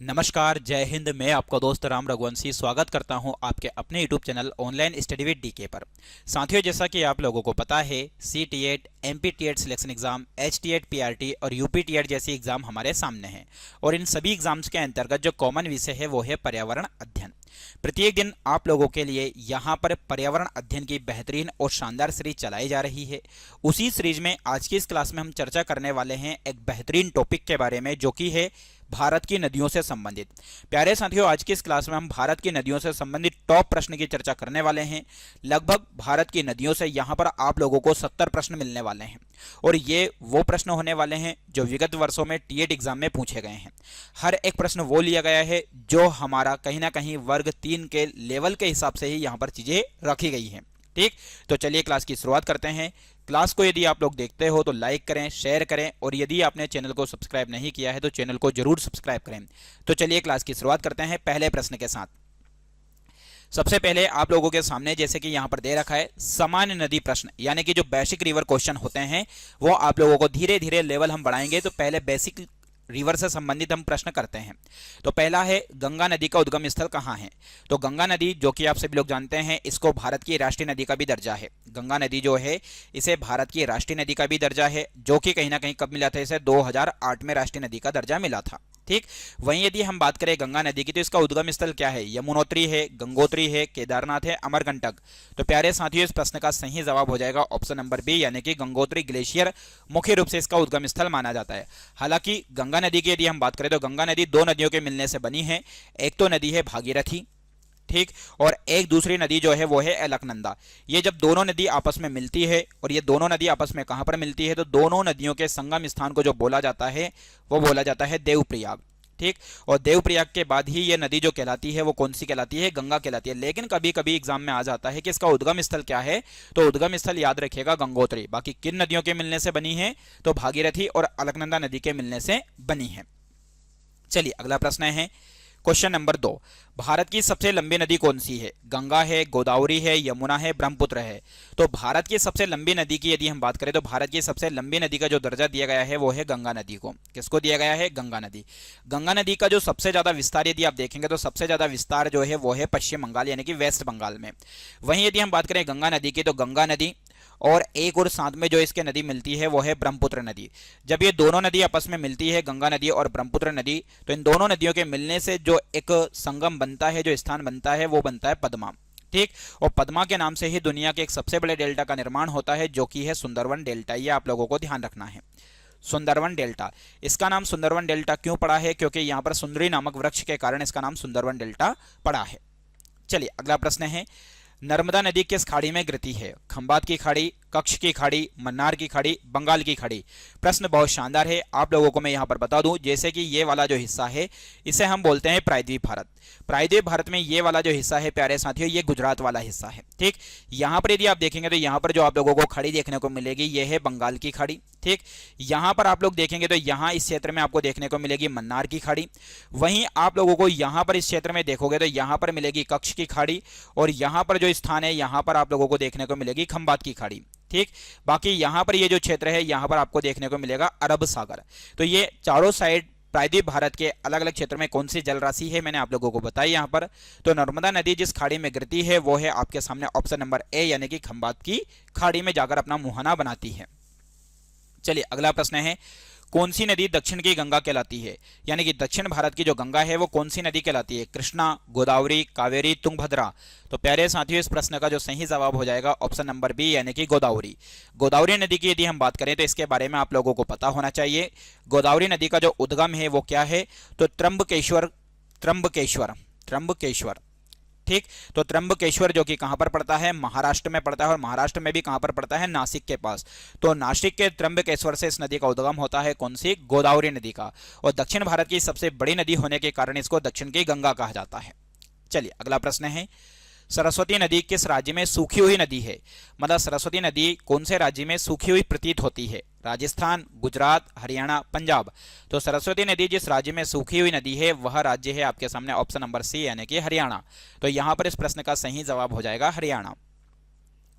नमस्कार, जय हिंद। मैं आपका दोस्त राम रघुवंशी स्वागत करता हूं आपके अपने YouTube channel online study with DK पर। साथियों, जैसा कि आप लोगों को पता है, CTET, MPTET selection exam, HTET, PRT और UPTET जैसे एग्जाम हमारे सामने हैं और इन सभी एग्जाम्स के अंतर्गत जो कॉमन विषय है वो है पर्यावरण अध्ययन। प्रत्येक दिन आप लोगों के लिए यहाँ पर पर्यावरण अध्ययन की बेहतरीन और शानदार सीरीज चलाई जा रही है। उसी सीरीज में आज की इस क्लास में हम चर्चा करने वाले हैं एक बेहतरीन टॉपिक के बारे में, जो कि है भारत की नदियों से संबंधित। प्यारे साथियों, आज की इस क्लास में हम भारत की नदियों से संबंधित टॉप प्रश्न की चर्चा करने वाले हैं। लगभग भारत की नदियों से यहाँ पर आप लोगों को 70 प्रश्न मिलने वाले हैं और ये वो प्रश्न होने वाले हैं जो विगत वर्षों में टीएट एग्जाम में पूछे गए हैं। हर एक प्रश्न वो लिया गया है जो हमारा कहीं ना कहीं वर्ग 3 के लेवल के हिसाब से ही यहाँ पर चीजें रखी गई हैं। ठीक, तो चलिए क्लास की शुरुआत करते हैं। क्लास को यदि आप लोग देखते हो तो लाइक करें, शेयर करें और यदि आपने चैनल को सब्सक्राइब नहीं किया है तो चैनल को जरूर सब्सक्राइब करें। तो चलिए क्लास की शुरुआत करते हैं पहले प्रश्न के साथ। सबसे पहले आप लोगों के सामने जैसे कि यहां पर दे रखा है सामान्य नदी प्रश्न, यानी कि जो बेसिक रिवर क्वेश्चन होते हैं वो आप लोगों को धीरे धीरे लेवल हम बढ़ाएंगे। तो पहले बेसिक रिवर से संबंधित हम प्रश्न करते हैं। तो पहला है, गंगा नदी का उद्गम स्थल कहाँ है? तो गंगा नदी, जो कि आप सभी लोग जानते हैं, इसको भारत की राष्ट्रीय नदी का भी दर्जा है। गंगा नदी जो है इसे भारत की राष्ट्रीय नदी का भी दर्जा है, जो कि कहीं ना कहीं कब मिला था? इसे 2008 में राष्ट्रीय नदी का दर्जा मिला था। ठीक, वहीं यदि हम बात करें गंगा नदी की तो इसका उद्गम स्थल क्या है? यमुनोत्री है, गंगोत्री है, केदारनाथ है, अमरकंटक। तो प्यारे साथियों, इस प्रश्न का सही जवाब हो जाएगा ऑप्शन नंबर बी, यानी कि गंगोत्री ग्लेशियर मुख्य रूप से इसका उद्गम स्थल माना जाता है। हालांकि गंगा नदी की यदि हम बात करें तो गंगा नदी दो नदियों के मिलने से बनी है। एक तो नदी है भागीरथी, ठीक, और एक दूसरी नदी जो है वो है अलकनंदा। ये जब दोनों नदी आपस में मिलती है, और ये दोनों नदी आपस में कहां पर मिलती है? तो दोनों नदियों के संगम स्थान को जो बोला जाता है वो बोला जाता है देवप्रयाग। ठीक, और देवप्रयाग के बाद ही ये नदी जो कहलाती है वो कौन सी कहलाती है? गंगा कहलाती है। लेकिन कभी कभी एग्जाम में आ जाता है कि इसका उद्गम स्थल क्या है, तो उद्गम स्थल याद रखिएगा गंगोत्री। बाकी किन नदियों के मिलने से बनी है? तो भागीरथी और अलकनंदा नदी के मिलने से बनी है। चलिए अगला प्रश्न है, क्वेश्चन नंबर 2। भारत की सबसे लंबी नदी कौन सी है? गंगा है, गोदावरी है, यमुना है, ब्रह्मपुत्र है। तो भारत की सबसे लंबी नदी की यदि हम बात करें तो भारत की सबसे लंबी नदी का जो दर्जा दिया गया है वो है गंगा नदी को। किसको दिया गया है? गंगा नदी। गंगा नदी का जो सबसे ज्यादा विस्तार यदि आप देखेंगे तो सबसे ज्यादा विस्तार जो है वो है पश्चिम बंगाल, यानी कि वेस्ट बंगाल में। वहीं यदि हम बात करें गंगा नदी की तो गंगा नदी और एक और साथ में जो इसके नदी मिलती है वो है ब्रह्मपुत्र नदी। जब ये दोनों नदी आपस में मिलती है, गंगा नदी और ब्रह्मपुत्र नदी, तो इन दोनों नदियों के मिलने से जो एक संगम बनता है, जो स्थान बनता है वो बनता है पद्मा। ठीक, और पद्मा के नाम से ही दुनिया के एक सबसे बड़े डेल्टा का निर्माण होता है, जो कि है सुंदरवन डेल्टा। ये आप लोगों को ध्यान रखना है, सुंदरवन डेल्टा। इसका नाम सुंदरवन डेल्टा क्यों पड़ा है? क्योंकि यहाँ पर सुंदरी नामक वृक्ष के कारण इसका नाम सुंदरवन डेल्टा पड़ा है। चलिए अगला प्रश्न है, नर्मदा नदी किस खाड़ी में गिरती है? खंबात की खाड़ी, कच्छ की खाड़ी, मन्नार की खाड़ी, बंगाल की खाड़ी। प्रश्न बहुत शानदार है। आप लोगों को मैं यहां पर बता दूं, जैसे कि ये वाला जो हिस्सा है इसे हम बोलते हैं प्रायद्वीप भारत। प्रायद्वीप भारत में ये वाला जो हिस्सा है प्यारे साथियों, ये गुजरात वाला हिस्सा है। ठीक, यहां पर यदि आप देखेंगे तो यहां पर जो आप लोगों को खाड़ी देखने को मिलेगी ये है बंगाल की खाड़ी। ठीक, यहां पर आप लोग देखेंगे तो यहां इस क्षेत्र में आपको देखने को मिलेगी मन्नार की खाड़ी। वहीं आप लोगों को यहां पर इस क्षेत्र में देखोगे तो यहां पर मिलेगी कच्छ की खाड़ी, और यहां पर जो स्थान है यहां पर आप लोगों को देखने को मिलेगी खंबात की खाड़ी। ठीक, बाकी यहां पर ये जो क्षेत्र है यहां पर आपको देखने को मिलेगा अरब सागर। तो ये चारों साइड प्रायद्वीप भारत के अलग अलग क्षेत्र में कौन सी जल राशि है मैंने आप लोगों को बताई यहां पर। तो नर्मदा नदी जिस खाड़ी में गिरती है वो है आपके सामने ऑप्शन नंबर ए, यानी कि खंबात की खाड़ी में जाकर अपना मुहाना बनाती है। चलिए अगला प्रश्न है, कौन सी नदी दक्षिण की गंगा कहलाती है? यानी कि दक्षिण भारत की जो गंगा है वो कौन सी नदी कहलाती है? कृष्णा, गोदावरी, कावेरी, तुंगभद्रा। तो प्यारे साथियों, इस प्रश्न का जो सही जवाब हो जाएगा ऑप्शन नंबर बी, यानी कि गोदावरी। गोदावरी नदी की यदि हम बात करें तो इसके बारे में आप लोगों को पता होना चाहिए। गोदावरी नदी का जो उद्गम है वो क्या है? तो त्र्यंबकेश्वर, त्र्यंबकेश्वर, त्र्यंबकेश्वर। ठीक, तो त्र्यंबकेश्वर जो कि कहां पर पड़ता है? महाराष्ट्र में पड़ता है, और महाराष्ट्र में भी कहां पर पड़ता है? नासिक के पास। तो नासिक के त्र्यंबकेश्वर से इस नदी का उद्गम होता है, कौन सी? गोदावरी नदी का। और दक्षिण भारत की सबसे बड़ी नदी होने के कारण इसको दक्षिण की गंगा कहा जाता है। चलिए अगला प्रश्न है, सरस्वती नदी किस राज्य में सूखी हुई नदी है? मतलब सरस्वती नदी कौन से राज्य में सूखी हुई प्रतीत होती है? राजस्थान, गुजरात, हरियाणा, पंजाब। तो सरस्वती नदी जिस राज्य में सूखी हुई नदी है वह राज्य है आपके सामने ऑप्शन नंबर सी, यानी कि हरियाणा। तो यहां पर इस प्रश्न का सही जवाब हो जाएगा हरियाणा।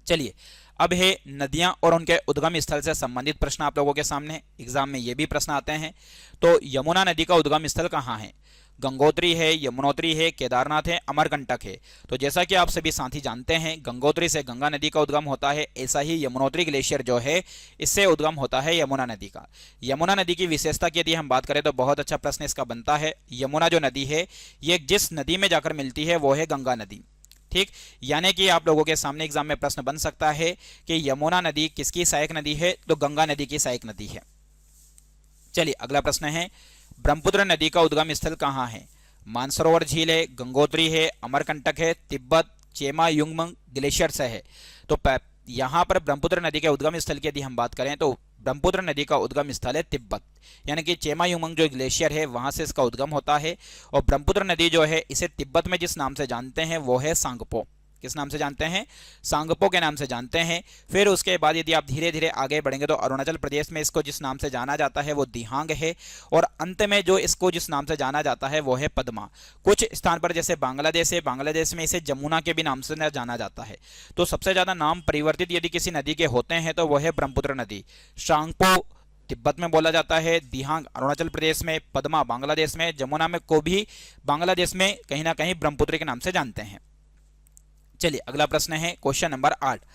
चलिए अब है नदियां और उनके उद्गम स्थल से संबंधित प्रश्न आप लोगों के सामने। एग्जाम में ये भी प्रश्न आते हैं। तो यमुना नदी का उद्गम स्थल कहाँ है? गंगोत्री है, यमुनोत्री है, केदारनाथ है, अमरकंटक है। तो जैसा कि आप सभी साथी जानते हैं, गंगोत्री से गंगा नदी का उद्गम होता है, ऐसा ही यमुनोत्री ग्लेशियर जो है इससे उद्गम होता है यमुना नदी का। यमुना नदी की विशेषता की यदि हम बात करें तो बहुत अच्छा प्रश्न इसका बनता है। यमुना जो नदी है ये जिस नदी में जाकर मिलती है वो है गंगा नदी। ठीक, यानी कि आप लोगों के सामने एग्जाम में प्रश्न बन सकता है कि यमुना नदी किसकी सहायक नदी है, तो गंगा नदी की सहायक नदी है। चलिए अगला प्रश्न है, ब्रह्मपुत्र नदी का उद्गम स्थल कहाँ है? मानसरोवर झील है, गंगोत्री है, अमरकंटक है, तिब्बत, चेमा युंगमंग ग्लेशियर से है। तो यहाँ पर ब्रह्मपुत्र नदी के उद्गम स्थल की यदि हम बात करें तो ब्रह्मपुत्र नदी का उद्गम स्थल है तिब्बत, यानी कि चेमा युंगमंग जो ग्लेशियर है वहां से इसका उद्गम होता है। और ब्रह्मपुत्र नदी जो है इसे तिब्बत में जिस नाम से जानते हैं वो है सांगपो। किस नाम से जानते हैं? सांगपो के नाम से जानते हैं। फिर उसके बाद यदि आप धीरे धीरे आगे बढ़ेंगे तो अरुणाचल प्रदेश में इसको जिस नाम से जाना जाता है वो दिहांग है, और अंत में जो इसको जिस नाम से जाना जाता है वो है पद्मा। कुछ स्थान पर जैसे बांग्लादेश है, बांग्लादेश में इसे जमुना के भी नाम से जाना जाता है। तो सबसे ज्यादा नाम परिवर्तित यदि किसी नदी के होते हैं तो वह है ब्रह्मपुत्र नदी। सांगपो तिब्बत में बोला जाता है, दिहांग अरुणाचल प्रदेश में, पद्मा बांग्लादेश में, जमुना में को भी बांग्लादेश में कहीं ना कहीं ब्रह्मपुत्र के नाम से जानते हैं। चलिए अगला प्रश्न है क्वेश्चन नंबर 8,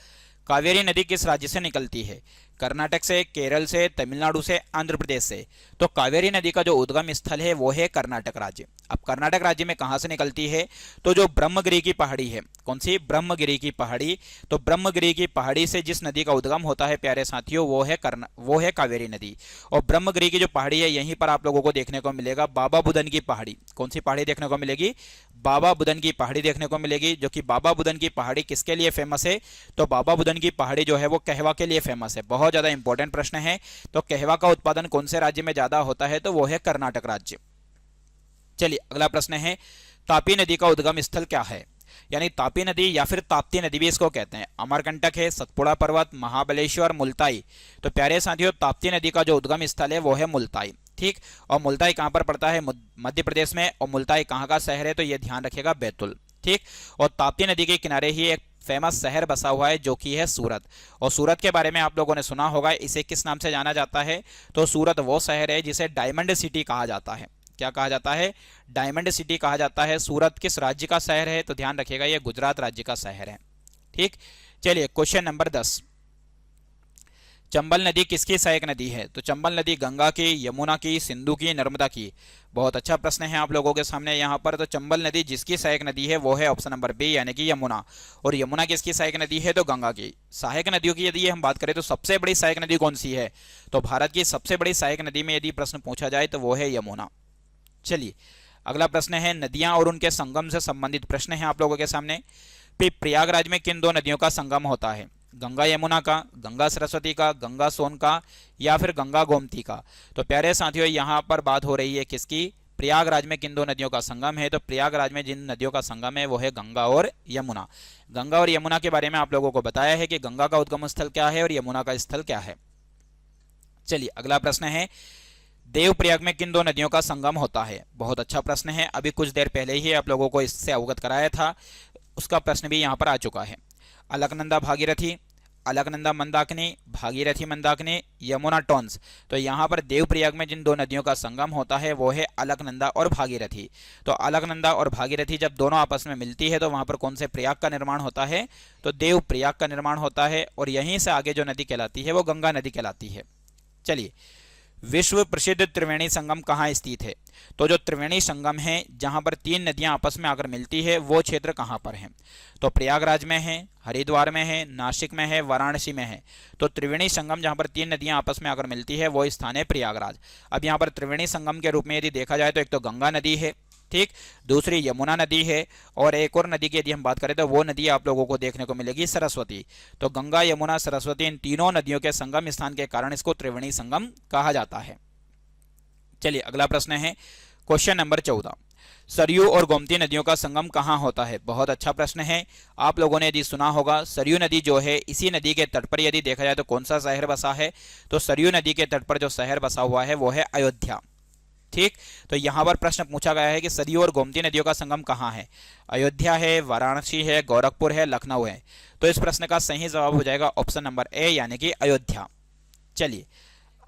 कावेरी नदी किस राज्य से निकलती है? कर्नाटक से, केरल से, तमिलनाडु से, आंध्र प्रदेश से। तो कावेरी नदी का जो उद्गम स्थल है वो है कर्नाटक राज्य। अब कर्नाटक राज्य में कहां से निकलती है? तो जो ब्रह्मगिरी की पहाड़ी है, कौन सी? ब्रह्मगिरी की पहाड़ी। तो ब्रह्मगिरी की पहाड़ी से जिस नदी का उद्गम होता है प्यारे साथियों वो है कावेरी नदी। और ब्रह्मगिरी की जो पहाड़ी है यहीं पर आप लोगों को देखने को मिलेगा बाबा बुदन की पहाड़ी। कौन सी पहाड़ी देखने को मिलेगी? बाबा बुदन की पहाड़ी देखने को मिलेगी। जो कि बाबा बुदन की पहाड़ी किसके लिए फेमस है? तो बाबा बुदन की पहाड़ी जो है वो कहवा के लिए फेमस है। बहुत ज्यादा इंपॉर्टेंट प्रश्न है। तो कहवा का उत्पादन कौन से राज्य में ज्यादा होता है? तो वो है कर्नाटक राज्य। चलिए अगला प्रश्न है, तापी नदी का उद्गम स्थल क्या है? यानी तापी नदी या फिर ताप्ती नदी भी इसको कहते हैं। अमरकंटक है, सतपुड़ा पर्वत, महाबलेश्वर, मुल्ताई। तो प्यारे साथियों ताप्ती नदी का जो उद्गम स्थल है वो है मुल्ताई। ठीक, और मुल्ताई कहां पर पड़ता है? मध्य प्रदेश में। और मुल्ताई कहां का शहर है? तो यह ध्यान रखिएगा, बैतुल। ठीक, और ताप्ती नदी के किनारे ही एक फेमस शहर बसा हुआ है जो कि है सूरत। और सूरत के बारे में आप लोगों ने सुना होगा, इसे किस नाम से जाना जाता है? तो सूरत वो शहर है जिसे डायमंड सिटी कहा जाता है। क्या कहा जाता है? डायमंड सिटी कहा जाता है। सूरत किस राज्य का शहर है? तो ध्यान रखिएगा यह गुजरात राज्य का शहर है। ठीक, चलिए क्वेश्चन नंबर 10, चंबल नदी किसकी सहायक नदी है? तो चंबल नदी गंगा की, यमुना की, सिंधु की, नर्मदा की। बहुत अच्छा प्रश्न है आप लोगों के सामने यहाँ पर। तो चंबल नदी जिसकी सहायक नदी है वो है ऑप्शन नंबर बी, यानी कि यमुना। और यमुना किसकी सहायक नदी है? तो गंगा की। सहायक नदियों की यदि हम बात करें तो सबसे बड़ी सहायक नदी कौन सी है? तो भारत की सबसे बड़ी सहायक नदी में यदि प्रश्न पूछा जाए तो वो है यमुना। चलिए अगला प्रश्न है, नदियां और उनके संगम से संबंधित प्रश्न है आप लोगों के सामने। प्रयागराज में किन दो नदियों का संगम होता है? गंगा यमुना का, गंगा सरस्वती का, गंगा सोन का, या फिर गंगा गोमती का। तो प्यारे साथियों यहाँ पर बात हो रही है किसकी? प्रयागराज में किन दो नदियों का संगम है? तो प्रयागराज में जिन नदियों का संगम है वो है गंगा और यमुना। गंगा और यमुना के बारे में आप लोगों को बताया है कि गंगा का उद्गम स्थल क्या है और यमुना का स्थल क्या है। चलिए अगला प्रश्न है, देवप्रयाग में किन दो नदियों का संगम होता है? बहुत अच्छा प्रश्न है, अभी कुछ देर पहले ही आप लोगों को इससे अवगत कराया था, उसका प्रश्न भी यहाँ पर आ चुका है। अलकनंदा भागीरथी, अलकनंदा मंदाकिनी, भागीरथी मंदाकिनी, यमुना टोंस। तो यहाँ पर देवप्रयाग में जिन दो नदियों का संगम होता है वो है अलकनंदा और भागीरथी। तो अलकनंदा और भागीरथी जब दोनों आपस में मिलती है तो वहाँ पर कौन से प्रयाग का निर्माण होता है? तो देवप्रयाग का निर्माण होता है। और यहीं से आगे जो नदी कहलाती है वो गंगा नदी कहलाती है। चलिए, विश्व प्रसिद्ध त्रिवेणी संगम कहाँ स्थित है? तो जो त्रिवेणी संगम है जहां पर तीन नदियां आपस में आकर मिलती है वो क्षेत्र कहां पर है? तो प्रयागराज में है, हरिद्वार में है, नासिक में है, वाराणसी में है। तो त्रिवेणी संगम जहां पर तीन नदियां आपस में आकर मिलती है वो स्थान है प्रयागराज। अब यहाँ पर त्रिवेणी संगम के रूप में यदि देखा जाए तो एक तो गंगा नदी है, ठीक, दूसरी यमुना नदी है, और एक और नदी की यदि हम बात करें तो वो नदी आप लोगों को देखने को मिलेगी सरस्वती। तो गंगा, यमुना, सरस्वती इन तीनों नदियों के संगम स्थान के कारण इसको त्रिवेणी संगम कहा जाता है। चलिए अगला प्रश्न है क्वेश्चन नंबर 14, सरयू और गोमती नदियों का संगम कहाँ होता है? बहुत अच्छा प्रश्न है। आप लोगों ने यदि सुना होगा, सरयू नदी जो है इसी नदी के तट पर यदि देखा जाए तो कौन सा शहर बसा है? तो सरयू नदी के तट पर जो शहर बसा हुआ है वो है अयोध्या। ठीक, तो यहां पर प्रश्न पूछा गया है कि सरयू और गोमती नदियों का संगम कहां है? अयोध्या है, वाराणसी है, गोरखपुर है, लखनऊ है। तो इस प्रश्न का सही जवाब हो जाएगा ऑप्शन नंबर ए, यानी कि अयोध्या। चलिए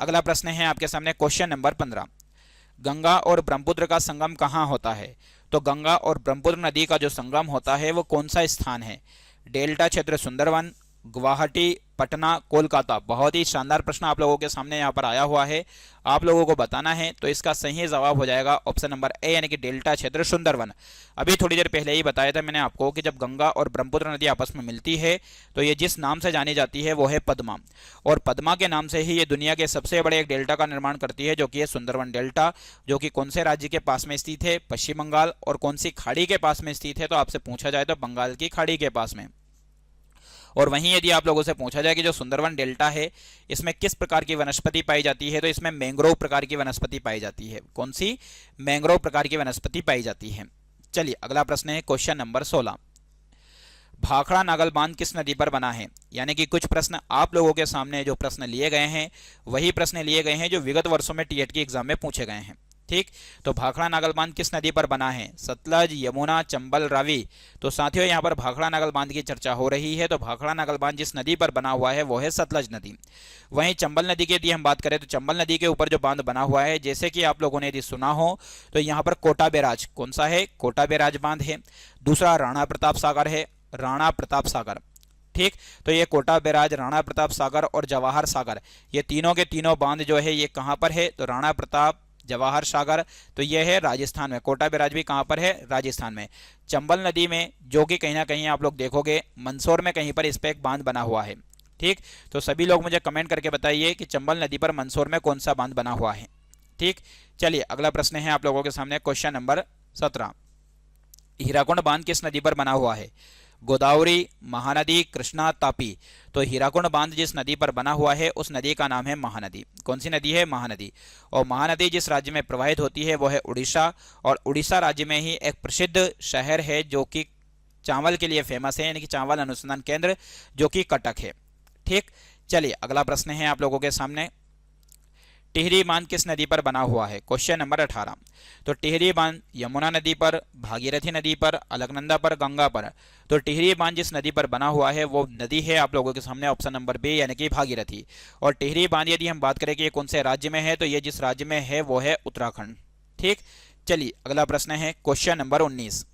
अगला प्रश्न है आपके सामने क्वेश्चन नंबर 15, गंगा और ब्रह्मपुत्र का संगम कहाँ होता है? तो गंगा और ब्रह्मपुत्र नदी का जो संगम होता है वो कौन सा स्थान है? डेल्टा क्षेत्र सुंदरवन, गुवाहाटी, पटना, कोलकाता। बहुत ही शानदार प्रश्न आप लोगों के सामने यहाँ पर आया हुआ है, आप लोगों को बताना है। तो इसका सही जवाब हो जाएगा ऑप्शन नंबर ए, यानी कि डेल्टा क्षेत्र सुंदरवन। अभी थोड़ी देर पहले ही बताया था मैंने आपको कि जब गंगा और ब्रह्मपुत्र नदी आपस में मिलती है तो ये जिस नाम से जानी जाती है वो है पद्मा, और पद्मा के नाम से ही ये दुनिया के सबसे बड़े एक डेल्टा का निर्माण करती है, जो कि है सुंदरवन डेल्टा, जो कि कौन से राज्य के पास में स्थित है? पश्चिम बंगाल। और कौन सी खाड़ी के पास में स्थित है? तो आपसे पूछा जाए तो बंगाल की खाड़ी के पास में। और वहीं यदि आप लोगों से पूछा जाए कि जो सुंदरवन डेल्टा है इसमें किस प्रकार की वनस्पति पाई जाती है, तो इसमें मैंग्रोव प्रकार की वनस्पति पाई जाती है। कौन सी? मैंग्रोव प्रकार की वनस्पति पाई जाती है। चलिए अगला प्रश्न है क्वेश्चन नंबर 16। भाखड़ा नागल बांध किस नदी पर बना है? यानी कि कुछ प्रश्न आप लोगों के सामने जो प्रश्न लिए गए हैं वही प्रश्न लिए गए हैं जो विगत वर्षों में टीएट की एग्जाम में पूछे गए हैं। ठीक, तो भाखड़ा नागल बांध किस नदी पर बना है? सतलज, यमुना, चंबल, रावी। तो साथियों यहाँ पर भाखड़ा नागल बांध की चर्चा हो रही है, तो भाखड़ा नागल बांध जिस नदी पर बना हुआ है वो है सतलज नदी। वहीं चंबल नदी की यदि हम बात करें तो चंबल नदी के ऊपर जो बांध बना हुआ है, जैसे कि आप लोगों ने यदि सुना हो तो यहाँ पर कोटा बैराज, कौन सा है? कोटा बैराज बांध है। दूसरा राणा प्रताप सागर है, राणा प्रताप सागर। ठीक, तो ये कोटा बैराज, राणा प्रताप सागर और जवाहर सागर, ये तीनों के तीनों बांध जो है ये कहाँ पर है? तो राणा प्रताप, जवाहर सागर, तो यह है राजस्थान में। कोटा बैराज भी कहाँ पर है? राजस्थान में। चंबल नदी में, जो कि कहीं ना कहीं आप लोग देखोगे मंदसौर में कहीं पर इस पर एक बांध बना हुआ है। ठीक, तो सभी लोग मुझे कमेंट करके बताइए कि चंबल नदी पर मंदसौर में कौन सा बांध बना हुआ है। ठीक, चलिए अगला प्रश्न है आप लोगों के सामने क्वेश्चन नंबर 17। हीराकुंड बांध किस नदी पर बना हुआ है? गोदावरी, महानदी, कृष्णा, तापी। तो हीराकुंड बांध जिस नदी पर बना हुआ है उस नदी का नाम है महानदी। कौन सी नदी है? महानदी। और महानदी जिस राज्य में प्रवाहित होती है वो है उड़ीसा, और उड़ीसा राज्य में ही एक प्रसिद्ध शहर है जो कि चावल के लिए फेमस है, यानी कि चावल अनुसंधान केंद्र, जो कि कटक है। ठीक, चलिए अगला प्रश्न है आप लोगों के सामने। टिहरी बांध किस नदी पर बना हुआ है? Question number 18। तो टिहरी बांध यमुना नदी पर, भागीरथी नदी पर, अलकनंदा पर, गंगा पर। तो टिहरी बांध जिस नदी पर बना हुआ है वो नदी है आप लोगों के सामने ऑप्शन नंबर बी, यानी कि भागीरथी। और टिहरी बांध यदि हम बात करें कि ये कौन से राज्य में है, तो ये जिस राज्य में है वो है उत्तराखंड। ठीक, चलिए अगला प्रश्न है क्वेश्चन नंबर 19।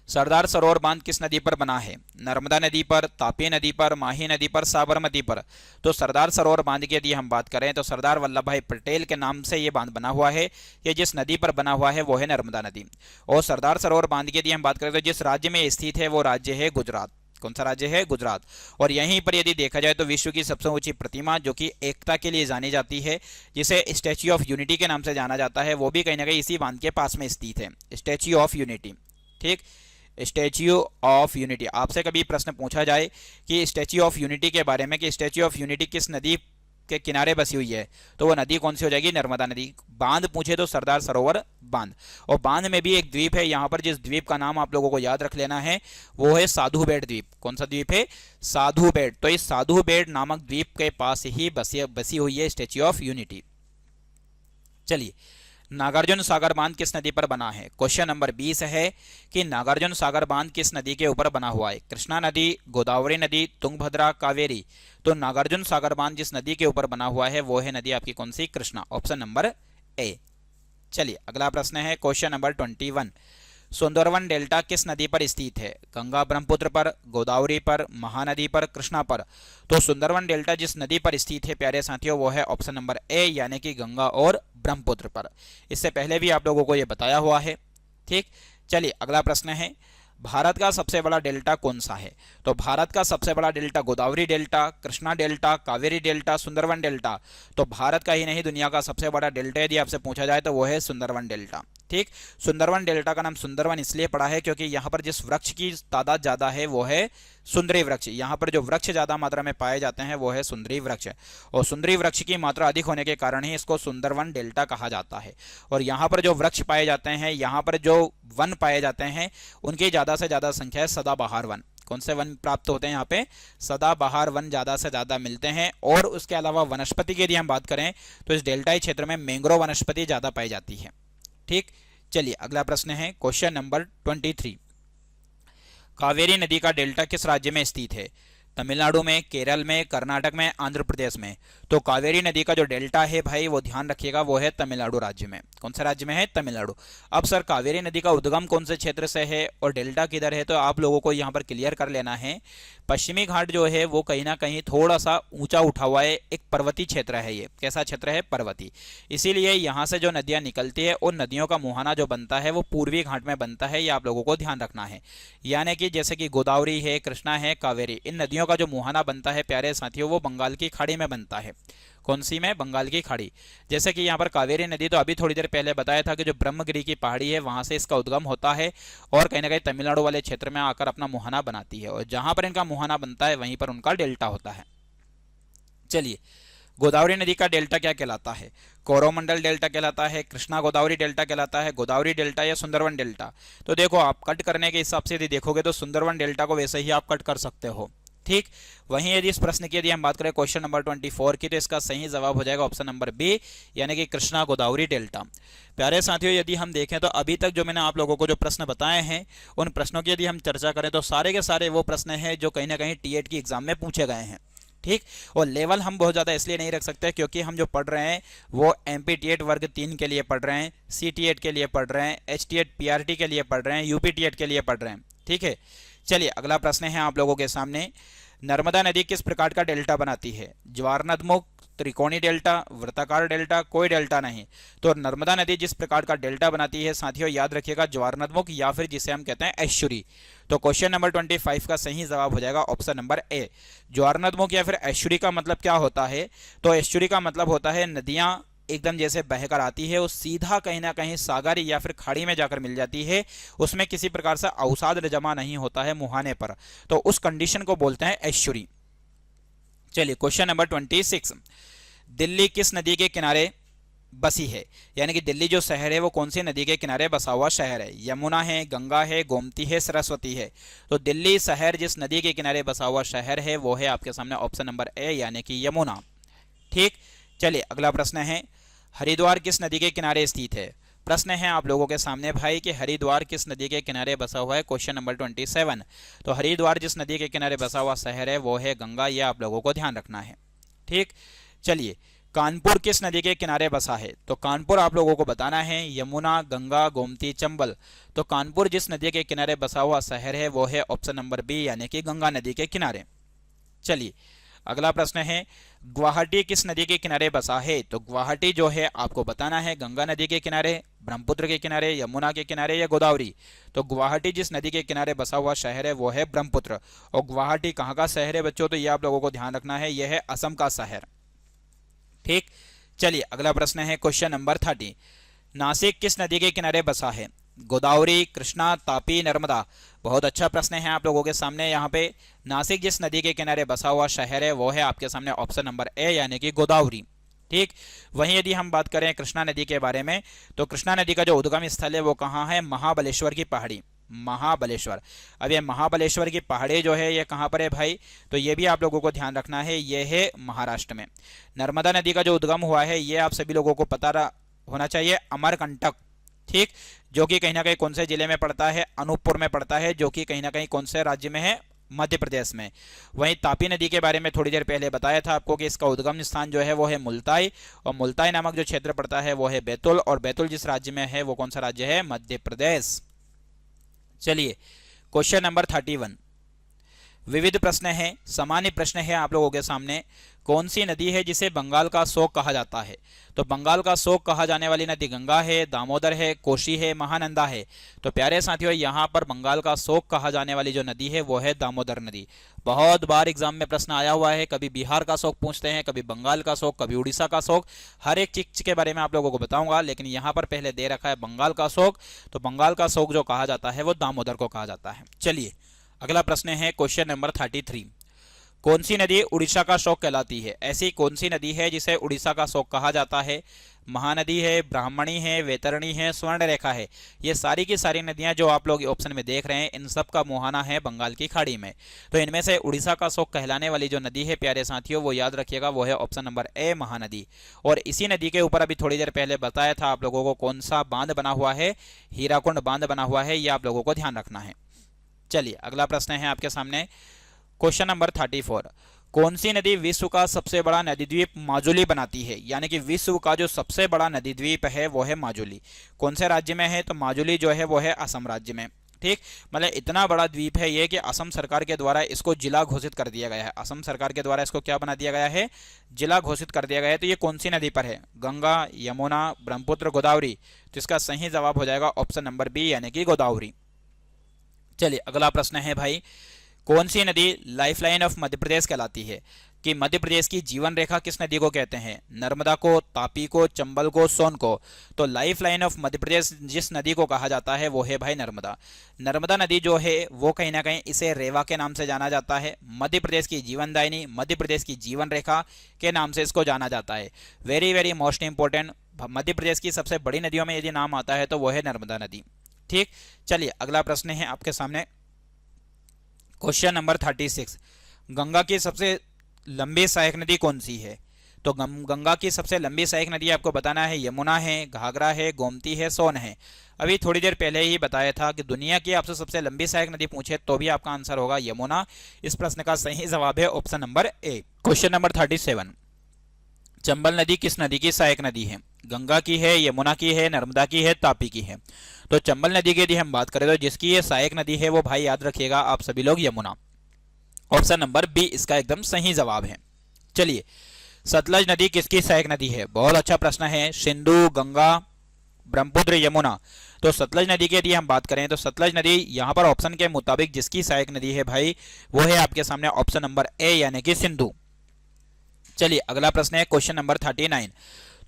सरदार सरोवर बांध किस नदी पर बना है? नर्मदा नदी पर, तापी नदी पर, माही नदी पर, साबरमती पर। तो सरदार सरोवर बांध की यदि हम बात करें तो सरदार वल्लभ भाई पटेल के नाम से ये बांध बना हुआ है। ये जिस नदी पर बना हुआ है वो है नर्मदा नदी। और सरदार सरोवर बांध की यदि हम बात करें तो जिस राज्य में स्थित है वो राज्य है गुजरात। कौन सा राज्य है? गुजरात। और यहीं पर यदि देखा जाए तो विश्व की सबसे ऊंची प्रतिमा जो कि एकता के लिए जानी जाती है, जिसे स्टैच्यू ऑफ यूनिटी के नाम से जाना जाता है, वो भी कहीं ना कहीं इसी बांध के पास में स्थित है, स्टैच्यू ऑफ यूनिटी। ठीक, स्टैच्यू ऑफ यूनिटी। आपसे कभी प्रश्न पूछा जाए कि स्टैच्यू ऑफ यूनिटी के बारे में कि स्टैच्यू ऑफ यूनिटी किस नदी के किनारे बसी हुई है, तो वो नदी कौन सी हो जाएगी? नर्मदा नदी। बांध पूछे तो सरदार सरोवर बांध। और बांध में भी एक द्वीप है यहाँ पर, जिस द्वीप का नाम आप लोगों को याद रख लेना है वो है साधु बेट द्वीप। कौन सा द्वीप है? साधु बेट। तो इस साधु बेट नामक द्वीप के पास ही बसी हुई है स्टैच्यू ऑफ यूनिटी। चलिए, नागार्जुन सागर बांध किस नदी पर बना है? क्वेश्चन नंबर 20 है कि नागार्जुन सागर बांध किस नदी के ऊपर बना हुआ है? कृष्णा नदी, गोदावरी नदी, तुंगभद्रा, कावेरी। तो नागार्जुन सागर बांध जिस नदी के ऊपर बना हुआ है वो है नदी आपकी कौन सी? Krishna, option number A. चलिए अगला प्रश्न है क्वेश्चन नंबर 21। सुंदरवन डेल्टा किस नदी पर स्थित है? गंगा ब्रह्मपुत्र पर, गोदावरी पर, महानदी पर, कृष्णा पर। तो सुंदरवन डेल्टा जिस नदी पर स्थित है प्यारे साथियों वो है ऑप्शन नंबर ए, यानी कि गंगा और ब्रह्मपुत्र पर। इससे पहले भी आप लोगों को ये बताया हुआ है। ठीक, चलिए अगला प्रश्न है, भारत का सबसे बड़ा डेल्टा कौन सा है? तो भारत का सबसे बड़ा delta Godavari delta, Krishna delta, Kaveri delta, Sundarban delta. तो भारत का ही नहीं दुनिया का सबसे बड़ा डेल्टा यदि आपसे पूछा जाए तो वो है सुंदरवन डेल्टा। ठीक, सुंदरवन डेल्टा का नाम सुंदरवन इसलिए पड़ा है क्योंकि यहाँ पर जिस वृक्ष की तादाद ज्यादा है वो है सुंदरी वृक्ष। यहाँ पर जो वृक्ष ज्यादा मात्रा में पाए जाते हैं वो है सुंदरी वृक्ष, और सुंदरी वृक्ष की मात्रा अधिक होने के कारण ही इसको सुंदरवन डेल्टा कहा जाता है। और यहाँ पर जो वृक्ष पाए जाते हैं, यहाँ पर जो वन पाए जाते हैं, उनकी ज्यादा से ज्यादा संख्या है सदाबहार वन। कौन से वन प्राप्त होते हैं यहाँ पे? सदाबहार वन ज्यादा से ज्यादा मिलते हैं। और उसके अलावा वनस्पति की यदि हम बात करें तो इस डेल्टाई क्षेत्र में मैंग्रोव वनस्पति ज्यादा पाई जाती है। ठीक, चलिए अगला प्रश्न है क्वेश्चन नंबर 23। कावेरी नदी का डेल्टा किस राज्य में स्थित है? तमिलनाडु में, केरल में, कर्नाटक में, आंध्र प्रदेश में। तो कावेरी नदी का जो डेल्टा है भाई वो ध्यान रखिएगा वो है तमिलनाडु राज्य में। कौन सा राज्य में है? तमिलनाडु। अब सर कावेरी नदी का उद्गम कौन से क्षेत्र से है और डेल्टा किधर है, तो आप लोगों को यहाँ पर क्लियर कर लेना है। पश्चिमी घाट जो है वो कहीं ना कहीं थोड़ा सा ऊंचा उठा हुआ है, एक पर्वतीय क्षेत्र है ये। कैसा क्षेत्र है? पर्वतीय। इसीलिए यहाँ से जो नदियाँ निकलती है उन नदियों का मुहाना जो बनता है वो पूर्वी घाट में बनता है, ये आप लोगों को ध्यान रखना है। यानी कि जैसे कि गोदावरी है, कृष्णा है, कावेरी, इन नदियों का जो मुहाना बनता है प्यारे साथियों वो बंगाल की खाड़ी में बनता है। कौन सी में? बंगाल की खाड़ी। जैसे कि यहाँ पर कावेरी नदी तो अभी थोड़ी देर पहले बताया था कि जो ब्रह्मगिरी की पहाड़ी है वहां से इसका उद्गम होता है और कहीं ना कहीं तमिलनाडु वाले क्षेत्र में आकर अपना मुहाना बनाती है, और जहां पर इनका मुहाना बनता है वहीं पर उनका डेल्टा होता है। चलिए, गोदावरी नदी का डेल्टा क्या कहलाता है? कोरोमंडल डेल्टा कहलाता है, कृष्णा गोदावरी डेल्टा कहलाता है, गोदावरी डेल्टा या सुंदरवन डेल्टा। तो देखो, आप कट करने के हिसाब से यदि देखोगे तो सुंदरवन डेल्टा को वैसे ही आप कट कर सकते हो। ठीक। वहीं यदि इस प्रश्न की यदि हम बात करें क्वेश्चन नंबर 24 की, तो इसका सही जवाब हो जाएगा ऑप्शन नंबर बी, यानी कि कृष्णा गोदावरी डेल्टा। प्यारे साथियों, यदि हम देखें तो अभी तक जो मैंने आप लोगों को जो प्रश्न बताए हैं उन प्रश्नों की यदि हम चर्चा करें तो सारे के सारे वो प्रश्न हैं जो कहीं ना कहीं टीएट की एग्जाम में पूछे गए हैं। ठीक। और लेवल हम बहुत ज़्यादा इसलिए नहीं रख सकते क्योंकि हम जो पढ़ रहे हैं वो एमपी टीएट वर्ग 3 के लिए पढ़ रहे हैं, सी टीएट के लिए पढ़ रहे हैं, एच टीएट पीआरटी के लिए पढ़ रहे हैं, यूपी टीएट के लिए पढ़ रहे हैं। ठीक है। चलिए, अगला प्रश्न है आप लोगों के सामने। नर्मदा नदी किस प्रकार का डेल्टा बनाती है? ज्वारनदमुख, त्रिकोणी डेल्टा, वृत्ताकार डेल्टा, कोई डेल्टा नहीं। तो नर्मदा नदी जिस प्रकार का डेल्टा बनाती है साथियों, याद रखिएगा ज्वारनदमुख या फिर जिसे हम कहते हैं एश्चुरी। तो क्वेश्चन नंबर 25 का सही जवाब हो जाएगा ऑप्शन नंबर ए, ज्वारनदमुख या फिर एश्चुरी। का मतलब क्या होता है? तो एश्चुरी का मतलब होता है नदियां एकदम जैसे बहकर आती है वो सीधा कहीं ना कहीं सागर या फिर खाड़ी में जाकर मिल जाती है, उसमें किसी प्रकार से अवसाद जमा नहीं होता है मुहाने पर, तो उस कंडीशन को बोलते हैं एश्चुरी। चलिए, क्वेश्चन नंबर 26, दिल्ली किस नदी के किनारे बसी है? यानी कि दिल्ली जो शहर है वो कौन सी नदी के किनारे बसा हुआ शहर है? यमुना है, गंगा है, गोमती है, सरस्वती है। तो दिल्ली शहर जिस नदी के किनारे बसा हुआ शहर है वो है आपके सामने ऑप्शन नंबर ए, यानी कि यमुना। ठीक। चलिए, अगला प्रश्न है, हरिद्वार किस नदी के किनारे स्थित है? प्रश्न है आप लोगों के सामने भाई कि हरिद्वार किस नदी के किनारे बसा हुआ है। Question number 27। तो हरिद्वार जिस नदी के किनारे बसा हुआ शहर है वो है गंगा, ये आप लोगों को ध्यान रखना है। ठीक। चलिए, कानपुर किस नदी के किनारे बसा है? तो कानपुर आप लोगों को बताना है यमुना, गंगा, गोमती, चंबल। तो कानपुर जिस नदी के किनारे बसा हुआ शहर है वो है ऑप्शन नंबर बी, यानी कि गंगा नदी के किनारे। चलिए, अगला प्रश्न है, गुवाहाटी किस नदी के किनारे बसा है? तो गुवाहाटी जो है आपको बताना है गंगा नदी के किनारे, ब्रह्मपुत्र के किनारे, यमुना के किनारे या गोदावरी। तो गुवाहाटी जिस नदी के किनारे बसा हुआ शहर है वो है ब्रह्मपुत्र। और गुवाहाटी कहाँ का शहर है बच्चों? तो ये आप लोगों को ध्यान रखना है, यह है असम का शहर। ठीक। चलिए, अगला प्रश्न है क्वेश्चन नंबर 30, नासिक किस नदी के किनारे बसा है? गोदावरी, कृष्णा, तापी, नर्मदा। बहुत अच्छा प्रश्न है आप लोगों के सामने। यहाँ पे नासिक जिस नदी के किनारे बसा हुआ शहर है वो है आपके सामने ऑप्शन नंबर ए, यानी कि गोदावरी। ठीक। वहीं यदि हम बात करें कृष्णा नदी के बारे में, तो कृष्णा नदी का जो उद्गम स्थल है वो कहाँ है? महाबलेश्वर की पहाड़ी, महाबलेश्वर। अब ये महाबलेश्वर की पहाड़ी जो है ये कहाँ पर है भाई? तो ये भी आप लोगों को ध्यान रखना है, ये है महाराष्ट्र में। नर्मदा नदी का जो उद्गम हुआ है ये आप सभी लोगों को पता होना चाहिए, अमरकंटक। ठीक। जो कि कहीं ना कहीं कौन से जिले में पड़ता है? अनूपपुर में पड़ता है, जो कि कहीं ना कहीं कौन से राज्य में है? मध्य प्रदेश में। वहीं तापी नदी के बारे में थोड़ी देर पहले बताया था आपको कि इसका उद्गम स्थान जो है वो है मुल्ताई, और मुल्ताई नामक जो क्षेत्र पड़ता है वो है बैतूल, और बैतूल जिस राज्य में है वो कौन सा राज्य है? मध्य प्रदेश। चलिए, क्वेश्चन नंबर 31, विविध प्रश्न है, सामान्य प्रश्न है आप लोगों के सामने। कौन सी नदी है जिसे बंगाल का शोक कहा जाता है? तो बंगाल का शोक कहा जाने वाली नदी गंगा है, दामोदर है, कोशी है, महानंदा है। तो प्यारे साथियों, यहाँ पर बंगाल का शोक कहा जाने वाली जो नदी है वो है दामोदर नदी। बहुत बार एग्जाम में प्रश्न आया हुआ है, कभी बिहार का शोक पूछते हैं, कभी बंगाल का शोक, कभी उड़ीसा का शोक। हर एक चीज के बारे में आप लोगों को बताऊंगा, लेकिन यहाँ पर पहले दे रखा है बंगाल का शोक। तो बंगाल का शोक जो कहा जाता है वो दामोदर को कहा जाता है। चलिए, अगला प्रश्न है क्वेश्चन नंबर 33, कौन सी नदी उड़ीसा का शोक कहलाती है? ऐसी कौन सी नदी है जिसे उड़ीसा का शोक कहा जाता है? महानदी है, ब्राह्मणी है, वैतरणी है, स्वर्णरेखा है। ये सारी की सारी नदियां जो आप लोग ऑप्शन में देख रहे हैं इन सब का मुहाना है बंगाल की खाड़ी में। तो इनमें से उड़ीसा का शोक कहलाने वाली जो नदी है प्यारे साथियों वो याद रखिएगा, वो है ऑप्शन नंबर ए, महानदी। और इसी नदी के ऊपर अभी थोड़ी देर पहले बताया था आप लोगों को कौन सा बांध बना हुआ है? हीराकुंड बांध बना हुआ है, ये आप लोगों को ध्यान रखना है। चलिए, अगला प्रश्न है आपके सामने क्वेश्चन नंबर 34, कौन सी नदी विश्व का सबसे बड़ा नदी द्वीप माजुली बनाती है? यानी कि विश्व का जो सबसे बड़ा नदी द्वीप है वो है माजुली। कौन से राज्य में है? तो माजुली जो है वो है असम राज्य में। ठीक, मतलब इतना बड़ा द्वीप है ये कि असम सरकार के द्वारा इसको जिला घोषित कर दिया गया है। असम सरकार के द्वारा इसको क्या बना दिया गया है? जिला घोषित कर दिया गया है। तो ये कौन सी नदी पर है? गंगा, यमुना, ब्रह्मपुत्र, गोदावरी। तो इसका सही जवाब हो जाएगा ऑप्शन नंबर बी यानी कि गोदावरी। चलिए अगला प्रश्न है भाई, कौन सी नदी लाइफलाइन ऑफ मध्य प्रदेश कहलाती है? कि मध्य प्रदेश की जीवन रेखा किस नदी को कहते हैं? नर्मदा को, तापी को, चंबल को, सोन को। तो life line of Madhya Pradesh जिस नदी को कहा जाता है वो है भाई नर्मदा। नर्मदा नदी जो है वो कहीं ना कहीं इसे रेवा के नाम से जाना जाता है। मध्य प्रदेश की जीवनदायिनी, मध्य प्रदेश की जीवन रेखा के नाम से इसको जाना जाता है। Very very most important, Madhya Pradesh की सबसे बड़ी नदियों में यदि नाम आता है तो वो है नर्मदा नदी। ठीक, चलिए अगला प्रश्न है आपके सामने, क्वेश्चन नंबर 36। गंगा की सबसे लंबी सहायक नदी कौन सी है? तो गंगा की सबसे लंबी सहायक नदी आपको बताना है यमुना है, घाघरा है, गोमती है, सोन है। अभी थोड़ी देर पहले ही बताया था कि दुनिया की आपसे सबसे लंबी सहायक नदी पूछे तो भी आपका आंसर होगा यमुना। इस प्रश्न का सही जवाब है ऑप्शन नंबर ए। क्वेश्चन नंबर 37, चंबल नदी किस नदी की सहायक नदी है? गंगा की है, यमुना की है, नर्मदा की है, तापी की है। तो चंबल नदी की यदि हम बात करें तो जिसकी ये सहायक नदी है वो भाई याद रखिएगा आप सभी लोग, यमुना। ऑप्शन नंबर बी इसका एकदम सही जवाब है। चलिए, सतलज नदी किसकी सहायक नदी है? बहुत अच्छा प्रश्न है। सिंधु, गंगा, ब्रह्मपुत्र, यमुना। तो सतलज नदी की यदि हम बात करें तो सतलज नदी यहाँ पर ऑप्शन के मुताबिक जिसकी सहायक नदी है भाई वो है आपके सामने ऑप्शन नंबर ए यानी कि सिंधु। चलिए अगला प्रश्न है क्वेश्चन नंबर 39।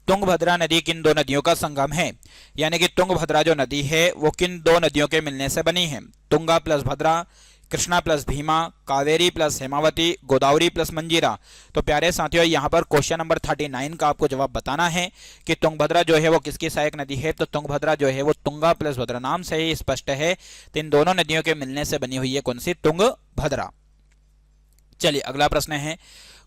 तुंगभद्रा नदी किन दो नदियों का संगम है? यानी कि तुंगभद्रा जो नदी है वो किन दो नदियों के मिलने से बनी है? Tunga plus Bhadra, Krishna plus Bhima, Kaveri plus Hemavati, Godavari plus Manjira. तो प्यारे साथियों यहाँ पर क्वेश्चन नंबर 39 का आपको जवाब बताना है कि तुंगभद्रा जो है वो किसकी सहायक नदी है? तो तुंगभद्रा जो है वो तुंगा प्लस भद्रा, नाम से ही स्पष्ट है तो इन दोनों नदियों के मिलने से बनी हुई है कौन सी? तुंगभद्रा। चलिए अगला प्रश्न है,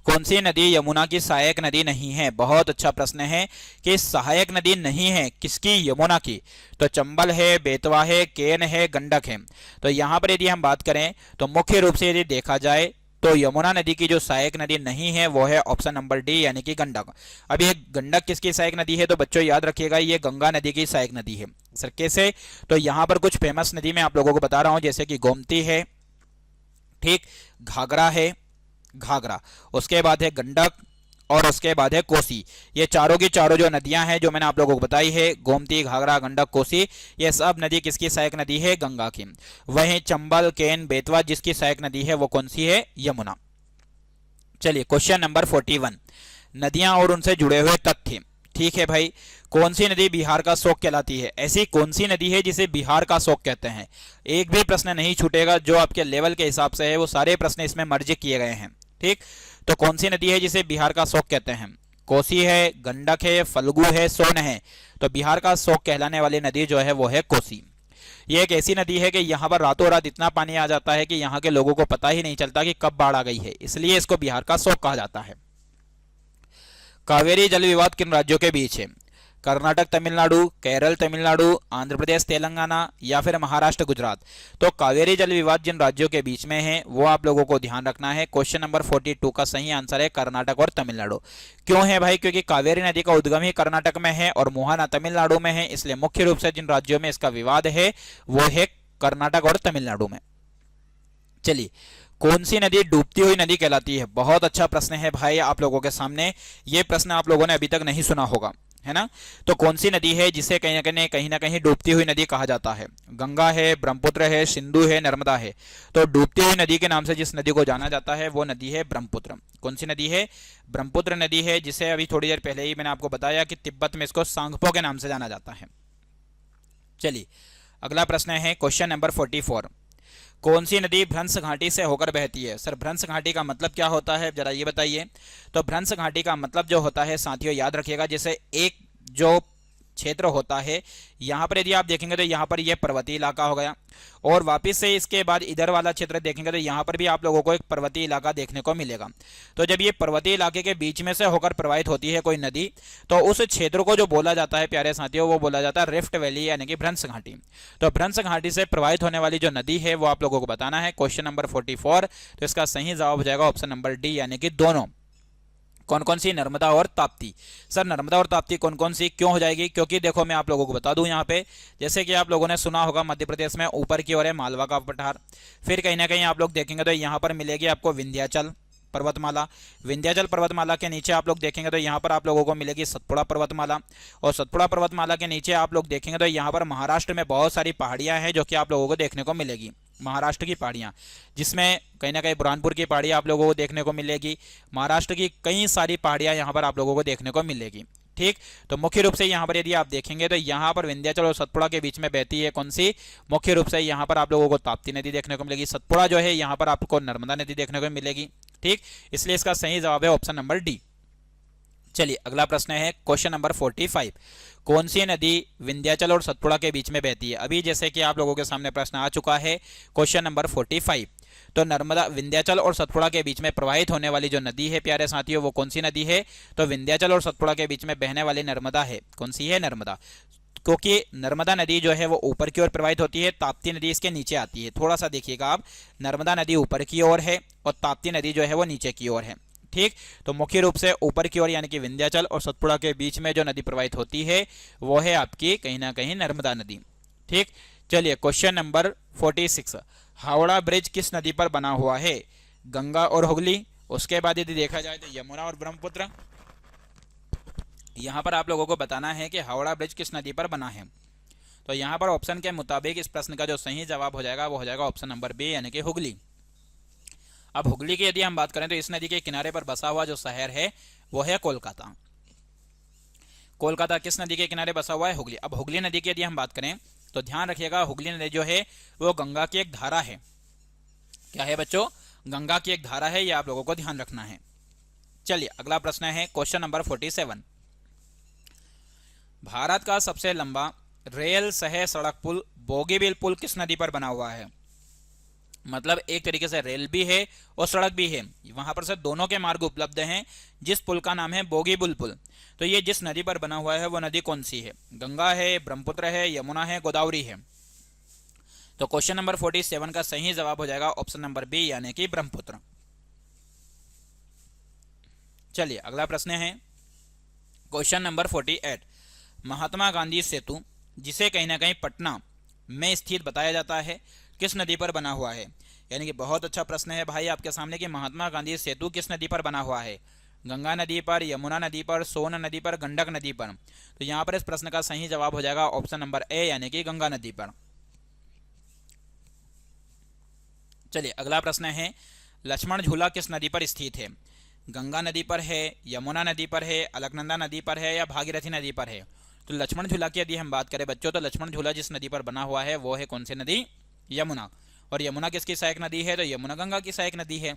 कौन सी नदी यमुना की सहायक नदी नहीं है? बहुत अच्छा प्रश्न है कि सहायक नदी नहीं है किसकी? यमुना की। तो चंबल है, बेतवा है, केन है, गंडक है। तो यहाँ पर यदि हम बात करें तो मुख्य रूप से यदि देखा जाए तो यमुना नदी की जो सहायक नदी नहीं है वो है ऑप्शन नंबर डी यानी कि गंडक। अब ये गंडक किसकी सहायक नदी है? तो बच्चों याद रखिएगा ये गंगा नदी की सहायक नदी है। सर कैसे? तो यहाँ पर कुछ फेमस नदी मैं आप लोगों को बता रहा हूँ, जैसे कि गोमती है, ठीक, घाघरा है, घाघरा, उसके बाद है गंडक और उसके बाद है कोसी। ये चारों की चारों जो नदियां हैं जो मैंने आप लोगों को बताई है, गोमती, घाघरा, गंडक, कोसी, ये सब नदी किसकी सहायक नदी है? गंगा की। वहीं चंबल, केन, बेतवा जिसकी सहायक नदी है वो कौन सी है? यमुना। चलिए क्वेश्चन नंबर 41, नदियां और उनसे जुड़े हुए तथ्य। ठीक है भाई, कौन सी नदी बिहार का शोक कहलाती है? ऐसी कौन सी नदी है जिसे बिहार का शोक कहते हैं? एक भी प्रश्न नहीं छूटेगा, जो आपके लेवल के हिसाब से है वो सारे प्रश्न इसमें मर्ज किए गए हैं। ठीक, तो कौन सी नदी है जिसे बिहार का शोक कहते हैं? कोसी है, गंडक है, फल्गु है, सोन है। तो बिहार का शोक कहलाने वाली नदी जो है वो है कोसी। ये एक ऐसी नदी है कि यहाँ पर रातों रात इतना पानी आ जाता है कि यहाँ के लोगों को पता ही नहीं चलता कि कब बाढ़ आ गई है, इसलिए इसको बिहार का शोक कहा जाता है। कावेरी जल विवाद किन राज्यों के बीच है? कर्नाटक तमिलनाडु, केरल तमिलनाडु, आंध्र प्रदेश तेलंगाना या फिर महाराष्ट्र गुजरात। तो कावेरी जल विवाद जिन राज्यों के बीच में है वो आप लोगों को ध्यान रखना है। क्वेश्चन नंबर 42 का सही आंसर है कर्नाटक और तमिलनाडु। क्यों है भाई? क्योंकि कावेरी नदी का उद्गम ही कर्नाटक में है और मुहाना तमिलनाडु में है, इसलिए मुख्य रूप से जिन राज्यों में इसका विवाद है वो है कर्नाटक और तमिलनाडु में। चलिए, कौन सी नदी डूबती हुई नदी कहलाती है? बहुत अच्छा प्रश्न है भाई आप लोगों के सामने। ये प्रश्न आप लोगों ने अभी तक नहीं सुना होगा, है ना? तो कौन सी नदी है जिसे कहीं ना कहीं डूबती हुई नदी कहा जाता है? गंगा है, ब्रह्मपुत्र है, सिंधु है, नर्मदा है। तो डूबती हुई नदी के नाम से जिस नदी को जाना जाता है वो नदी है ब्रह्मपुत्र। कौन सी नदी है? ब्रह्मपुत्र नदी है, जिसे अभी थोड़ी देर पहले ही मैंने आपको बताया कि तिब्बत में इसको सांगपो के नाम से जाना जाता है। चलिए अगला प्रश्न है क्वेश्चन नंबर 44। कौन सी नदी भ्रंश घाटी से होकर बहती है? सर भ्रंश घाटी का मतलब क्या होता है, जरा ये बताइए। तो भ्रंश घाटी का मतलब जो होता है साथियों याद रखिएगा, जैसे एक जो क्षेत्र होता है, यहाँ पर यदि आप देखेंगे तो यहाँ पर यह पर्वतीय इलाका हो गया, और वापस से इसके बाद इधर वाला क्षेत्र देखेंगे तो यहाँ पर भी आप लोगों को एक पर्वतीय इलाका देखने को मिलेगा। तो जब ये पर्वतीय इलाके के बीच में से होकर प्रवाहित होती है कोई नदी, तो उस क्षेत्र को जो बोला जाता है प्यारे साथियों, वो बोला जाता है रिफ्ट वैली यानी कि भ्रंश घाटी। तो भ्रंश घाटी से प्रवाहित होने वाली जो नदी है वो आप लोगों को बताना है। क्वेश्चन नंबर 44, तो इसका सही जवाब हो जाएगा ऑप्शन नंबर डी यानी कि दोनों। कौन कौन सी? नर्मदा और ताप्ती। सर नर्मदा और ताप्ती कौन कौन सी क्यों हो जाएगी? क्योंकि देखो मैं आप लोगों को बता दूं यहाँ पे, जैसे कि आप लोगों ने सुना होगा मध्य प्रदेश में ऊपर की ओर है मालवा का पठार, फिर कहीं ना कहीं आप लोग देखेंगे तो यहाँ पर मिलेगी आपको विंध्याचल पर्वतमाला। विंध्याचल पर्वतमाला के नीचे आप लोग देखेंगे तो यहाँ पर आप लोगों को मिलेगी सतपुड़ा पर्वतमाला, और सतपुड़ा पर्वतमाला के नीचे आप लोग देखेंगे तो यहाँ पर महाराष्ट्र में बहुत सारी पहाड़ियाँ हैं जो कि आप लोगों को देखने को मिलेगी। महाराष्ट्र की पहाड़ियाँ, जिसमें कहीं ना कहीं बुरहानपुर की पहाड़ी आप लोगों को देखने को मिलेगी। महाराष्ट्र की कई सारी पहाड़ियाँ यहाँ पर आप लोगों को देखने को मिलेगी। ठीक, तो मुख्य रूप से यहाँ पर यदि आप देखेंगे तो यहाँ पर विंध्याचल और सतपुड़ा के बीच में बहती है कौन सी? मुख्य रूप से यहाँ पर आप लोगों को ताप्ती नदी देखने को मिलेगी। सतपुड़ा जो है यहाँ पर आपको नर्मदा नदी देखने को मिलेगी। ठीक, इसलिए इसका सही जवाब है ऑप्शन नंबर डी। चलिए अगला प्रश्न है क्वेश्चन नंबर 45। कौन सी नदी विंध्याचल और सतपुड़ा के बीच में बहती है? अभी जैसे कि आप लोगों के सामने प्रश्न आ चुका है क्वेश्चन नंबर 45। तो नर्मदा, विंध्याचल और सतपुड़ा के बीच में प्रवाहित होने वाली जो नदी है प्यारे साथियों वो कौन सी नदी है? तो विंध्याचल और सतपुड़ा के बीच में बहने वाली नर्मदा है। कौन सी है? नर्मदा। क्योंकि नर्मदा नदी जो है वो ऊपर की ओर प्रवाहित होती है, ताप्ती नदी इसके नीचे आती है। थोड़ा सा देखिएगा आप, नर्मदा नदी ऊपर की ओर है और ताप्ती नदी जो है वो नीचे की ओर है। ठीक, तो मुख्य रूप से ऊपर की ओर यानी कि विंध्याचल और सतपुड़ा के बीच में जो नदी प्रवाहित होती है वो है आपकी कहीं ना कहीं नर्मदा नदी। ठीक, चलिए क्वेश्चन नंबर 46। हावड़ा ब्रिज किस नदी पर बना हुआ है? गंगा और हुगली, उसके बाद यदि देखा जाए तो यमुना और ब्रह्मपुत्र। यहाँ पर आप लोगों को बताना है कि हावड़ा ब्रिज किस नदी पर बना है। तो यहाँ पर ऑप्शन के मुताबिक इस प्रश्न का जो सही जवाब हो जाएगा वो हो जाएगा ऑप्शन नंबर बी यानी कि हुगली। अब हुगली की यदि हम बात करें तो इस नदी के किनारे पर बसा हुआ जो शहर है वो है कोलकाता। कोलकाता किस नदी के किनारे बसा हुआ है? हुगली। अब हुगली नदी की यदि हम बात करें तो ध्यान रखिएगा, हुगली नदी जो है वो गंगा की एक धारा है। क्या है बच्चों? गंगा की एक धारा है, ये आप लोगों को ध्यान रखना है। चलिए अगला प्रश्न है क्वेश्चन नंबर 47। भारत का सबसे लंबा रेल सह सड़क पुल बोगीबील पुल किस नदी पर बना हुआ है? मतलब एक तरीके से रेल भी है और सड़क भी है, वहां पर से दोनों के मार्ग उपलब्ध हैं, जिस पुल का नाम है बोगीबील पुल। तो ये जिस नदी पर बना हुआ है वो नदी कौन सी है? गंगा है, ब्रह्मपुत्र है, यमुना है, गोदावरी है। तो क्वेश्चन नंबर 47 का सही जवाब हो जाएगा ऑप्शन नंबर बी यानी कि ब्रह्मपुत्र। चलिए अगला प्रश्न है क्वेश्चन नंबर 48। महात्मा गांधी सेतु, जिसे कहीं ना कहीं पटना में स्थित बताया जाता है, किस नदी पर बना हुआ है? यानी कि बहुत अच्छा प्रश्न है भाई आपके सामने कि महात्मा गांधी सेतु किस नदी पर बना हुआ है? गंगा नदी पर, यमुना नदी पर, सोन नदी पर, गंडक नदी पर। तो यहाँ पर इस प्रश्न का सही जवाब हो जाएगा ऑप्शन नंबर ए यानी कि गंगा नदी पर। चलिए अगला प्रश्न है लक्ष्मण झूला किस नदी पर स्थित है? गंगा नदी पर है, यमुना नदी पर है, अलकनंदा नदी पर है या भागीरथी नदी पर है? तो लक्ष्मण झूला की यदि हम बात करें बच्चों तो लक्ष्मण झूला जिस नदी पर बना हुआ है वो है कौन सी नदी? यमुना। और यमुना किसकी सहायक नदी है? तो यमुना गंगा की सहायक नदी है।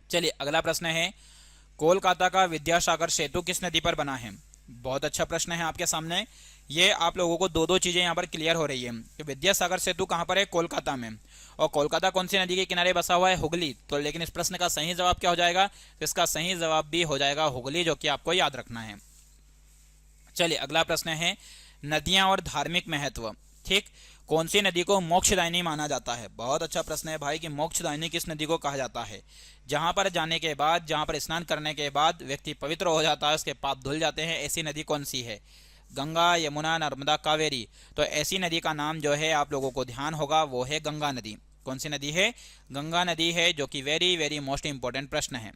चलिए अगला प्रश्न है कोलकाता का विद्यासागर सेतु किस नदी पर बना है? बहुत अच्छा प्रश्न है आपके सामने। ये आप लोगों को दो चीजें यहाँ पर क्लियर हो रही है कि विद्यासागर सेतु कहाँ पर है? कोलकाता में। और कोलकाता कौन सी नदी के किनारे बसा हुआ है? हुगली। तो लेकिन इस प्रश्न का सही जवाब क्या हो जाएगा? तो इसका सही जवाब भी हो जाएगा हुगली, जो कि आपको याद रखना है। चलिए अगला प्रश्न है नदियां और धार्मिक महत्व। ठीक, कौन सी नदी को मोक्षदायिनी माना जाता है? बहुत अच्छा प्रश्न है भाई कि मोक्षदायिनी किस नदी को कहा जाता है? जहां पर जाने के बाद, जहां पर स्नान करने के बाद व्यक्ति पवित्र हो जाता है, उसके पाप धुल जाते हैं, ऐसी नदी कौन सी है? गंगा, यमुना, नर्मदा, कावेरी। तो ऐसी नदी का नाम जो है आप लोगों को ध्यान होगा वो है गंगा नदी। कौन सी नदी है? गंगा नदी है, जो कि वेरी वेरी मोस्ट इंपॉर्टेंट प्रश्न है।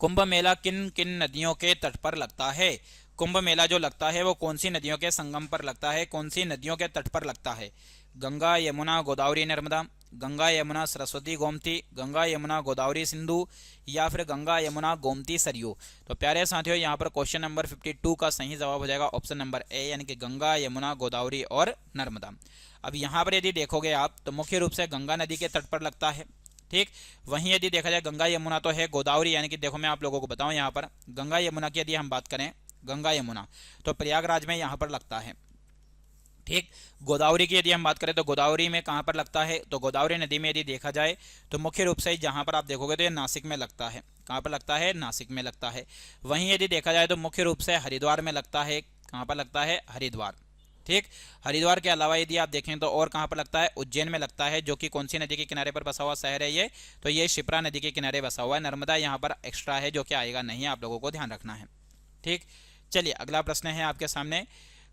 कुंभ मेला किन किन नदियों के तट पर लगता है? कुंभ मेला जो लगता है वो कौन सी नदियों के संगम पर लगता है? कौन सी नदियों के तट पर लगता है? गंगा, यमुना, गोदावरी, नर्मदा, गंगा, यमुना, सरस्वती, गोमती, गंगा, यमुना, गोदावरी, सिंधु, या फिर गंगा, यमुना, गोमती, सरयू। तो प्यारे साथियों यहाँ पर क्वेश्चन नंबर 52 का सही जवाब हो जाएगा ऑप्शन नंबर ए यानी कि गंगा, यमुना, गोदावरी और नर्मदा। अब यहाँ पर यदि देखोगे आप तो मुख्य रूप से गंगा नदी के तट पर लगता है। ठीक, वहीं यदि देखा जाए गंगा यमुना तो है गोदावरी, यानी कि देखो मैं आप लोगों को बताऊं यहाँ पर गंगा यमुना की यदि हम बात करें, गंगा यमुना, तो प्रयागराज में यहाँ पर लगता है। ठीक, गोदावरी की यदि हम बात करें तो गोदावरी में कहाँ पर लगता है, तो गोदावरी नदी में यदि देखा जाए तो मुख्य रूप से जहाँ पर आप देखोगे तो ये नासिक में लगता है। कहाँ पर लगता है, नासिक में लगता है। वहीं यदि देखा जाए तो मुख्य रूप से हरिद्वार में लगता है। कहाँ पर लगता है, हरिद्वार। ठीक, हरिद्वार के अलावा यदि आप देखें तो और कहाँ पर लगता है, उज्जैन में लगता है, जो कि कौन सी नदी के किनारे पर बसा हुआ शहर है ये, तो ये शिप्रा नदी के किनारे बसा हुआ है। नर्मदा यहाँ पर एक्स्ट्रा है, जो कि आएगा नहीं, आप लोगों को ध्यान रखना है। ठीक, चलिए अगला प्रश्न है आपके सामने,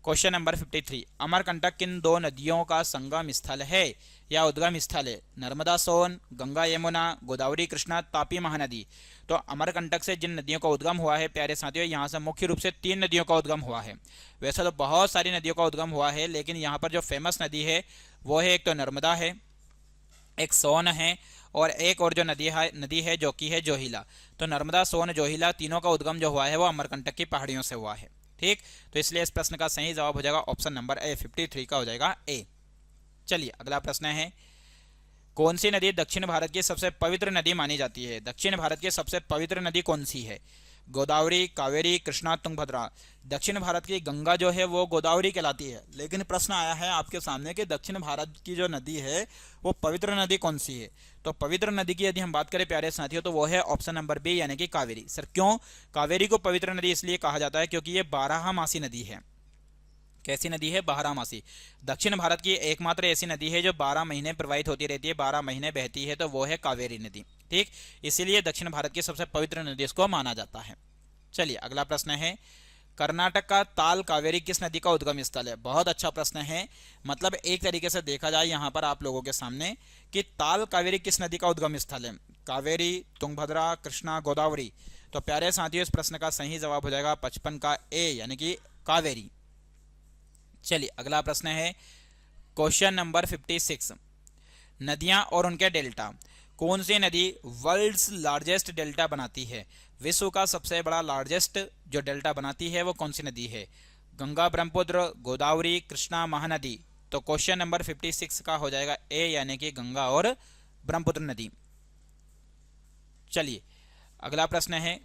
क्वेश्चन नंबर 53। अमरकंटक किन दो नदियों का संगम स्थल है या उद्गम स्थल है? नर्मदा सोन, गंगा यमुना, गोदावरी कृष्णा, तापी महानदी। तो अमरकंटक से जिन नदियों का उद्गम हुआ है प्यारे साथियों, यहाँ से मुख्य रूप से 3 नदियों का उद्गम हुआ है। वैसे तो बहुत सारी नदियों का उद्गम हुआ है, लेकिन यहाँ पर जो फेमस नदी है वो है, एक तो नर्मदा है, एक सोन है, और एक और जो नदी है जो कि है जोहिला। तो नर्मदा, सोन, जोहिला तीनों का उद्गम जो हुआ है वो अमरकंटक की पहाड़ियों से हुआ है। ठीक, तो इसलिए इस प्रश्न का सही जवाब हो जाएगा ऑप्शन नंबर ए, 53 का हो जाएगा ए। चलिए अगला प्रश्न है, कौन सी नदी दक्षिण भारत की सबसे पवित्र नदी मानी जाती है? दक्षिण भारत की सबसे पवित्र नदी कौन सी है? गोदावरी, कावेरी, कृष्णा, तुंगभद्रा। दक्षिण भारत की गंगा जो है वो गोदावरी कहलाती है, लेकिन प्रश्न आया है आपके सामने कि दक्षिण भारत की जो नदी है वो पवित्र नदी कौन सी है? तो पवित्र नदी की यदि हम बात करें प्यारे साथियों तो वो है ऑप्शन नंबर बी, यानी कि कावेरी। सर क्यों कावेरी को पवित्र नदी इसलिए कहा जाता है क्योंकि ये बारहमासी नदी है। कैसी नदी है? बारहमासी। दक्षिण भारत की एकमात्र ऐसी नदी है जो 12 महीने प्रवाहित होती रहती है, 12 महीने बहती है, तो वो है कावेरी नदी। ठीक, इसीलिए दक्षिण भारत की सबसे पवित्र नदी इसको माना जाता है। चलिए अगला प्रश्न है, कर्नाटक का ताल कावेरी किस नदी का उद्गम स्थल है? बहुत अच्छा प्रश्न है। मतलब एक तरीके से देखा जाए यहाँ पर आप लोगों के सामने कि ताल कावेरी किस नदी का उद्गम स्थल है? कावेरी, तुंगभद्रा, कृष्णा, गोदावरी। तो प्यारे साथियों इस प्रश्न का सही जवाब हो जाएगा 55 का ए, यानी कि कावेरी। चलिए अगला प्रश्न है, क्वेश्चन नंबर 56। नदियां और उनके डेल्टा। कौन सी नदी वर्ल्ड्स लार्जेस्ट डेल्टा बनाती है? विश्व का सबसे बड़ा लार्जेस्ट जो डेल्टा बनाती है वो कौन सी नदी है? गंगा, ब्रह्मपुत्र, गोदावरी, कृष्णा, महानदी। तो क्वेश्चन नंबर 56 का हो जाएगा ए, यानी कि गंगा और ब्रह्मपुत्र नदी। चलिए अगला प्रश्न है,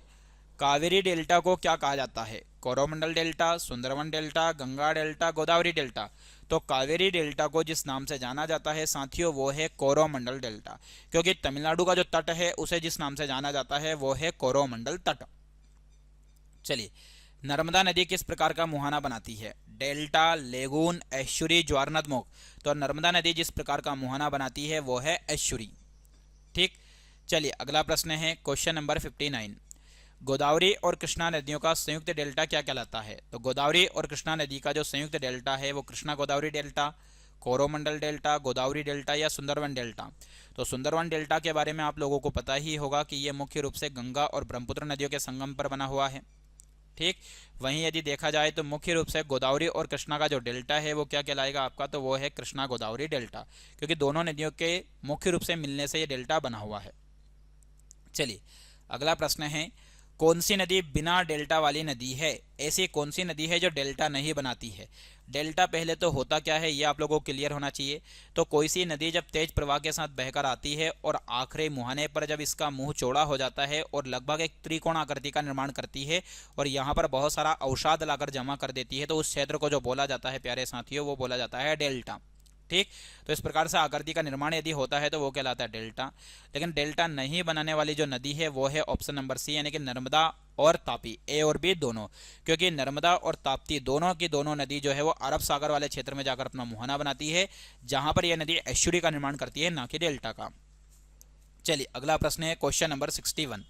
कावेरी डेल्टा को क्या कहा जाता है? Coromandel delta, Sundarban delta, Ganga delta, Godavari delta. तो कावेरी डेल्टा को जिस नाम से जाना जाता है साथियों वो है कोरोमंडल डेल्टा, क्योंकि तमिलनाडु का जो तट है उसे जिस नाम से जाना जाता है वो है कोरोमंडल तट। चलिए, नर्मदा नदी किस प्रकार का मुहाना बनाती है? डेल्टा, लेगून, एस्चुरी, ज्वारनदमुख। तो नर्मदा नदी जिस प्रकार का मुहाना बनाती है वो है एस्चुरी। ठीक, चलिए अगला प्रश्न है, क्वेश्चन नंबर 59। गोदावरी और कृष्णा नदियों का संयुक्त डेल्टा क्या कहलाता है? तो गोदावरी और कृष्णा नदी का जो संयुक्त डेल्टा है वो Krishna Godavari delta, Coromandel delta, Godavari delta या सुंदरवन डेल्टा। तो सुंदरवन डेल्टा के बारे में आप लोगों को पता ही होगा कि ये मुख्य रूप से गंगा और ब्रह्मपुत्र नदियों के संगम पर बना हुआ है। ठीक, वहीं यदि देखा जाए तो मुख्य रूप से गोदावरी और कृष्णा का जो डेल्टा है वो क्या कहलाएगा आपका? तो वो है कृष्णा गोदावरी डेल्टा, क्योंकि दोनों नदियों के मुख्य रूप से मिलने से ये डेल्टा बना हुआ है। चलिए अगला प्रश्न है, कौन सी नदी बिना डेल्टा वाली नदी है? ऐसी कौन सी नदी है जो डेल्टा नहीं बनाती है? डेल्टा पहले तो होता क्या है ये आप लोगों को क्लियर होना चाहिए। तो कोई सी नदी जब तेज प्रवाह के साथ बहकर आती है और आखिरी मुहाने पर जब इसका मुंह चौड़ा हो जाता है और लगभग एक त्रिकोण आकृति का निर्माण करती है और यहाँ पर बहुत सारा अवसाद लाकर जमा कर देती है, तो उस क्षेत्र को जो बोला जाता है प्यारे साथियों वो बोला जाता है डेल्टा। ठीक, तो इस प्रकार से आकृति का निर्माण यदि होता है तो वो कहलाता है डेल्टा। लेकिन डेल्टा नहीं बनाने वाली जो नदी है वो है ऑप्शन नंबर सी, यानी कि नर्मदा और तापी, ए और बी दोनों। क्योंकि नर्मदा और ताप्ती दोनों की दोनों नदी जो है वो अरब सागर वाले क्षेत्र में जाकर अपना मुहाना बनाती है, जहां पर यह नदी एस्चुरी का निर्माण करती है, ना कि डेल्टा का। चलिए अगला प्रश्न है, क्वेश्चन नंबर 61।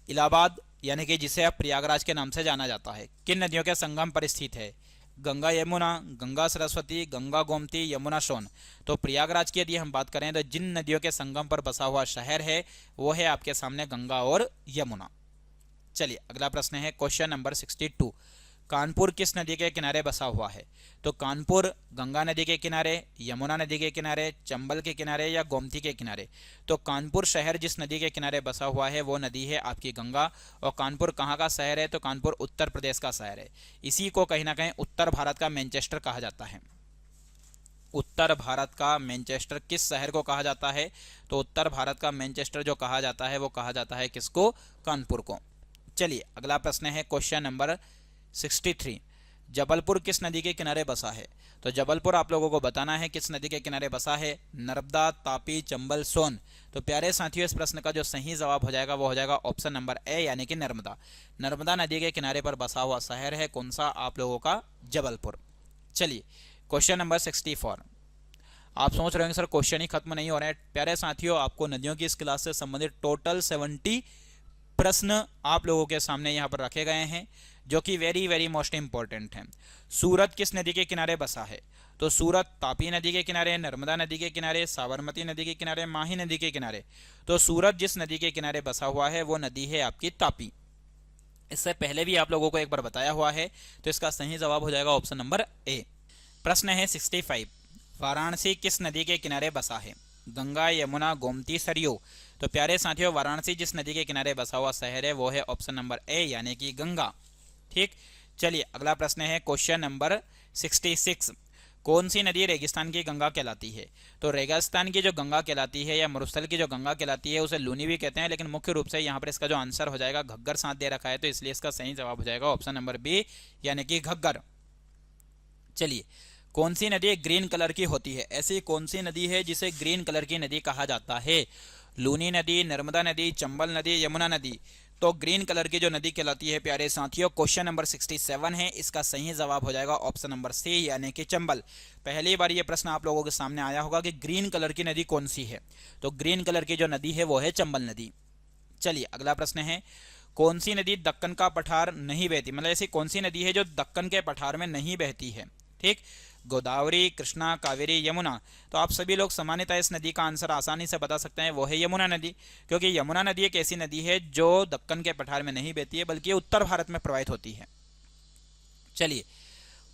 इलाहाबाद यानी कि जिसे अब प्रयागराज के नाम से जाना जाता है, किन नदियों के संगम पर स्थित है? गंगा यमुना, गंगा सरस्वती, गंगा गोमती, यमुना सोन। तो प्रयागराज की यदि हम बात करें तो जिन नदियों के संगम पर बसा हुआ शहर है वो है आपके सामने गंगा और यमुना। चलिए अगला प्रश्न है, क्वेश्चन नंबर 62। कानपुर किस नदी के किनारे बसा हुआ है? तो कानपुर गंगा नदी के किनारे, यमुना नदी के किनारे, चंबल के किनारे या गोमती के किनारे। तो कानपुर शहर जिस नदी के किनारे बसा हुआ है वो नदी है आपकी गंगा। और कानपुर कहाँ का शहर है? तो कानपुर उत्तर प्रदेश का शहर है। इसी को कहीं ना कहीं उत्तर भारत का मैनचेस्टर कहा जाता है। उत्तर भारत का मैनचेस्टर किस शहर को कहा जाता है? तो उत्तर भारत का मैनचेस्टर जो कहा जाता है वो कहा जाता है किसको? कानपुर को। चलिए अगला प्रश्न है क्वेश्चन नंबर 63। जबलपुर किस नदी के किनारे बसा है? तो जबलपुर आप लोगों को बताना है किस नदी के किनारे बसा है। नर्मदा, तापी, चंबल, सोन। तो प्यारे साथियों इस प्रश्न का जो सही जवाब हो जाएगा वो हो जाएगा ऑप्शन नंबर ए यानी कि नर्मदा। नर्मदा नदी के किनारे पर बसा हुआ शहर है कौन सा आप लोगों का? जबलपुर। चलिए क्वेश्चन नंबर 64। आप सोच रहे होंगे सर क्वेश्चन ही खत्म नहीं हो रहे हैं। प्यारे साथियों आपको नदियों की इस क्लास से संबंधित टोटल 70 प्रश्न आप लोगों के सामने यहाँ पर रखे गए हैं जो कि वेरी वेरी मोस्ट इंपॉर्टेंट हैं। सूरत किस नदी के किनारे बसा है? तो सूरत तापी नदी के किनारे, नर्मदा नदी के किनारे, साबरमती नदी के किनारे, माही नदी के किनारे। तो सूरत जिस नदी के किनारे बसा हुआ है वो नदी है आपकी तापी। इससे पहले भी आप लोगों को एक बार बताया हुआ है, तो इसका सही जवाब हो जाएगा ऑप्शन नंबर ए। प्रश्न है 65। वाराणसी किस नदी के किनारे बसा है? गंगा, यमुना, गोमती, सरयू। तो प्यारे साथियों वाराणसी जिस नदी के किनारे बसा हुआ शहर है वो है ऑप्शन नंबर ए यानी कि गंगा। ठीक, चलिए अगला प्रश्न है क्वेश्चन नंबर 66। कौन सी नदी रेगिस्तान की गंगा कहलाती है? तो रेगिस्तान की जो गंगा कहलाती है या मरुस्थल की जो गंगा कहलाती है उसे लूनी भी कहते हैं, लेकिन मुख्य रूप से यहाँ पर इसका जो आंसर हो जाएगा घग्गर साथ दे रखा है, तो इसलिए इसका सही जवाब हो जाएगा ऑप्शन नंबर बी यानी कि घग्गर। चलिए कौन सी नदी ग्रीन कलर की होती है? ऐसी कौन सी नदी है जिसे ग्रीन कलर की नदी कहा जाता है? लूनी नदी, नर्मदा नदी, चंबल नदी, यमुना नदी। तो ग्रीन कलर की जो नदी कहलाती है प्यारे साथियों क्वेश्चन नंबर 67 है, इसका सही जवाब हो जाएगा ऑप्शन नंबर सी यानी कि चंबल। पहली बार ये प्रश्न आप लोगों के सामने आया होगा कि ग्रीन कलर की नदी कौन सी है, तो ग्रीन कलर की जो नदी है वो है चंबल नदी। चलिए अगला प्रश्न है कौन सी नदी दक्कन का पठार नहीं बहती? मतलब ऐसी कौन सी नदी है जो दक्कन के पठार में नहीं बहती है? ठीक, गोदावरी, कृष्णा, कावेरी, यमुना। तो आप सभी लोग सामान्यतः इस नदी का आंसर आसानी से बता सकते हैं, वो है यमुना नदी, क्योंकि यमुना नदी एक ऐसी नदी है जो दक्कन के पठार में नहीं बहती है बल्कि उत्तर भारत में प्रवाहित होती है। चलिए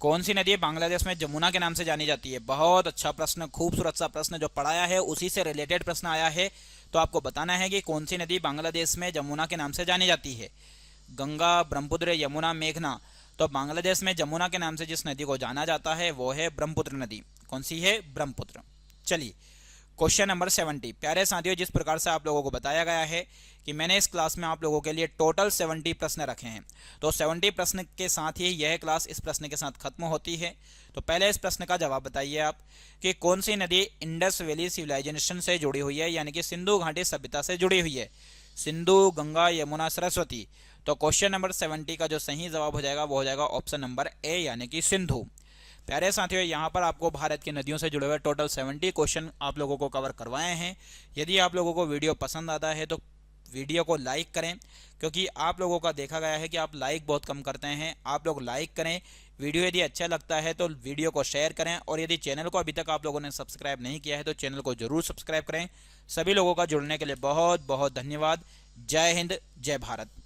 कौन सी नदी बांग्लादेश में जमुना के नाम से जानी जाती है? बहुत अच्छा प्रश्न, खूबसूरत सा प्रश्न जो पढ़ाया है उसी से रिलेटेड प्रश्न आया है। तो आपको बताना है कि कौन सी नदी बांग्लादेश में जमुना के नाम से जानी जाती है। गंगा, ब्रह्मपुत्र, यमुना, मेघना। तो बांग्लादेश में जमुना के नाम से जिस नदी को जाना जाता है वो है ब्रह्मपुत्र नदी। कौन सी है? ब्रह्मपुत्र। चलिए क्वेश्चन नंबर 70। प्यारे साथियों जिस प्रकार से आप लोगों को बताया गया है कि मैंने इस क्लास में आप लोगों के लिए टोटल 70 प्रश्न रखे हैं, तो 70 प्रश्न के साथ ही यह क्लास इस प्रश्न के साथ खत्म होती है। तो पहले इस प्रश्न का जवाब बताइए आप कि कौन सी नदी इंडस वैली सिविलाइजेशन से जुड़ी हुई है यानी कि सिंधु घाटी सभ्यता से जुड़ी हुई है? सिंधु, गंगा, यमुना, सरस्वती। तो क्वेश्चन नंबर 70 का जो सही जवाब हो जाएगा वो हो जाएगा ऑप्शन नंबर ए यानी कि सिंधु। प्यारे साथियों यहाँ पर आपको भारत की नदियों से जुड़े हुए टोटल 70 क्वेश्चन आप लोगों को कवर करवाए हैं। यदि आप लोगों को वीडियो पसंद आता है तो वीडियो को लाइक करें, क्योंकि आप लोगों का देखा गया है कि आप लाइक बहुत कम करते हैं। आप लोग लाइक करें, वीडियो यदि अच्छा लगता है तो वीडियो को शेयर करें, और यदि चैनल को अभी तक आप लोगों ने सब्सक्राइब नहीं किया है तो चैनल को जरूर सब्सक्राइब करें। सभी लोगों का जुड़ने के लिए बहुत बहुत धन्यवाद। जय हिंद, जय भारत।